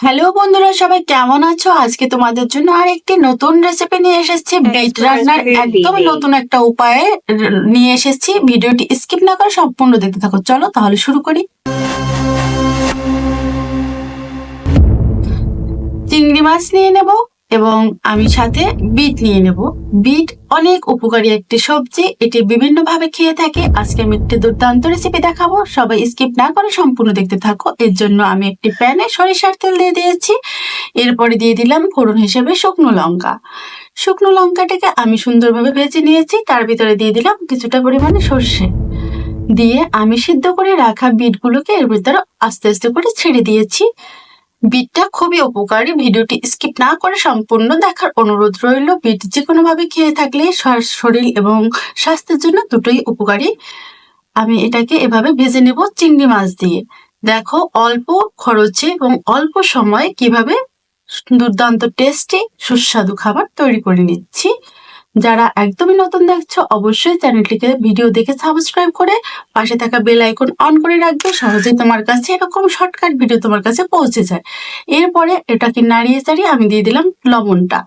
Hello বন্ধুরা, সবাই কেমন আছো? আজকে তোমাদের জন্য আরেকটি নতুন রেসিপি নিয়ে এসেছি। বিট রান্নার একদমই নতুন একটা উপায়ে নিয়ে এসেছি। ভিডিওটি স্কিপ না করে সম্পূর্ণ দেখতে থাকো। চলো তাহলে শুরু করি। চিংড়ি মাছ নিয়ে নেব এবং আমি সাথে বিট নিয়ে নেব। বিট অনেক উপকারী একটি সবজি, এটি বিভিন্ন ভাবে খেয়ে থাকে। আজকে আমি একটি দুর্দান্ত রেসিপি দেখাবো, সবাই স্কিপ না করে সম্পূর্ণ দেখতে থাকো। এর জন্য আমি একটি প্যানে সরিষার তেল দিয়ে দিয়েছি। এরপরে দিয়ে দিলাম ফোড়ন হিসেবে শুকনো লঙ্কা। শুকনো লঙ্কাটাকে আমি সুন্দরভাবে ভেজে নিয়েছি। তার ভিতরে দিয়ে দিলাম কিছুটা পরিমাণে সর্ষে, দিয়ে আমি সিদ্ধ করে রাখা বিটগুলোকে এর ভিতরে আস্তে আস্তে করে ছেড়ে দিয়েছি। বিটটা খুবই উপকারী, ভিডিওটি স্কিপ না করে সম্পূর্ণ দেখার অনুরোধ রইল। বিট যে কোনো ভাবে খেয়ে থাকলে শরীর এবং স্বাস্থ্যের জন্য দুটোই উপকারী। আমি এটাকে এভাবে ভেজে নেব চিংড়ি মাছ দিয়ে। দেখো অল্প খরচে এবং অল্প সময়ে কিভাবে দুর্দান্ত টেস্টি সুস্বাদু খাবার তৈরি করে নিচ্ছি। যারা একদমই নতুন দেখছো অবশ্যই চ্যানেলটিকে ভিডিও দেখে সাবস্ক্রাইব করে পাশে থাকা বেল আইকন অন করে রাখবে, সহজে তোমার কাছে এরকম শর্টকাট ভিডিও তোমার কাছে পৌঁছে যায়। এরপরে এটাকে নাড়িয়ে চাড়িয়ে আমি দিয়ে দিলাম লবণটা।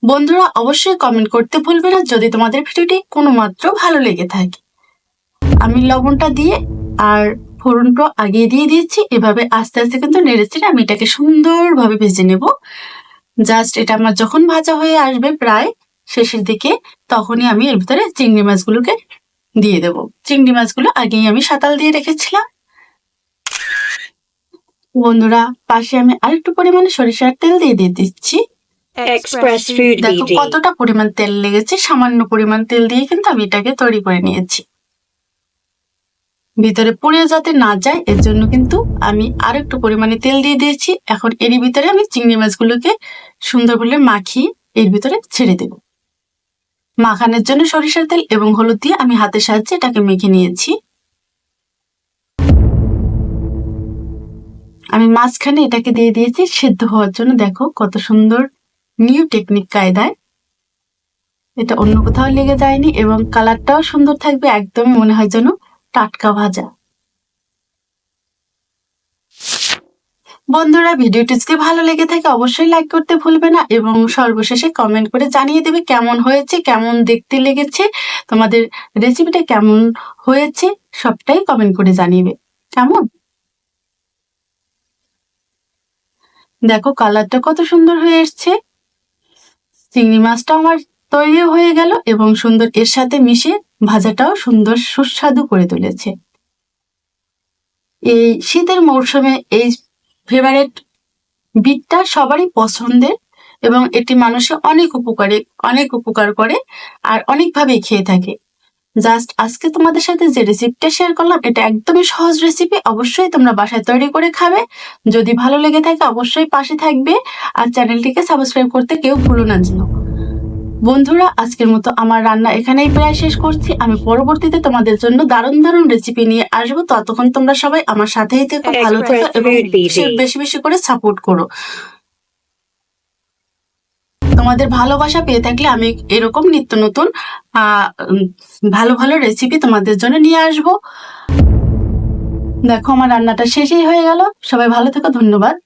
বন্ধুরা অবশ্যই কমেন্ট করতে ভুলবে না যদি তোমাদের ভিডিওটি কোনো মাত্র ভালো লেগে থাকে। আমি লবণটা দিয়ে আর ফোড়নটা আগিয়ে দিয়ে দিয়েছি। এভাবে আস্তে আস্তে কিন্তু নেড়েচেড়ে আমি এটাকে সুন্দরভাবে ভেজে নেব। জাস্ট এটা আমার যখন ভাজা হয়ে আসবে প্রায় শেষের দিকে, তখনই আমি এর ভিতরে চিংড়ি মাছগুলোকে দিয়ে দেব। চিংড়ি মাছগুলো আগেই আমি সাঁতাল দিয়ে রেখেছিলাম। বন্ধুরা পাশে আমি আরেকটু পরিমাণে সরিষার তেল দিয়ে দিচ্ছি। দেখো কতটা পরিমাণ তেল লেগেছে, সামান্য পরিমাণ তেল দিয়ে কিন্তু আমি এটাকে তৈরি করে নিয়েছি। ভিতরে পুড়ে যাতে না যায় এর জন্য কিন্তু আমি আর একটু পরিমাণে তেল দিয়ে দিয়েছি। এখন এর ভিতরে আমি চিংড়ি মাছগুলোকে সুন্দর করে মাখিয়ে এর ভিতরে ছেড়ে দেব। মাখানোর জন্য সরিষার তেল এবং হলুদ দিয়ে আমি হাতের সাহায্যে এটাকে মেখে নিয়েছি। আমি মাঝখানে এটাকে দিয়ে দিয়েছি সেদ্ধ হওয়ার জন্য। দেখো কত সুন্দর নিউ টেকনিক কায়দায়, এটা অন্য কোথাও লেগে যায়নি এবং কালারটাও সুন্দর থাকবে, একদমই মনে হয় যেন টাটকা ভাজা। বন্ধুরা ভিডিওটি যদি ভালো লেগে থাকে অবশ্যই লাইক করতে ভুলবে না এবং সর্বশেষে কমেন্ট করে জানিয়ে দেবে কেমন হয়েছে, কেমন দেখতে লেগেছে, তোমাদের রেসিপিটা কেমন হয়েছে সবটাই কমেন্ট করে জানিয়ে। কেমন দেখো কালারটা কত সুন্দর হয়ে এসছে। চিংড়ি মাছটা আমার তৈরি হয়ে গেল এবং সুন্দর এর সাথে মিশে ভাজাটাও সুন্দর সুস্বাদু করে তুলেছে। এই শীতের মৌসুমে এই ফেভারিট বিটটা সবারই পছন্দের এবং এটি মানুষের অনেক উপকার করে আর অনেকভাবেই খেয়ে থাকে। জাস্ট আজকে তোমাদের সাথে যে রেসিপিটা শেয়ার করলাম এটা একদমই সহজ রেসিপি, অবশ্যই তোমরা বাসায় তৈরি করে খাবে। যদি ভালো লেগে থাকে অবশ্যই পাশে থাকবে আর চ্যানেলটিকে সাবস্ক্রাইব করতে কেউ ভুলো না যেন। বন্ধুরা আজকের মতো আমার রান্না এখানেই প্রায় শেষ করছি। আমি পরবর্তীতে তোমাদের জন্য দারুণ দারুণ রেসিপি নিয়ে আসবো। ততক্ষণ তোমরা সবাই আমার সাথেই থেকো, ভালো থেকো এবং বেশি বেশি করে সাপোর্ট করো। তোমাদের ভালোবাসা পেয়ে থাকলে আমি এরকম নিত্য নতুন ভালো ভালো রেসিপি তোমাদের জন্য নিয়ে আসবো। দেখো আমার রান্নাটা শেষই হয়ে গেল। সবাই ভালো থেকো, ধন্যবাদ।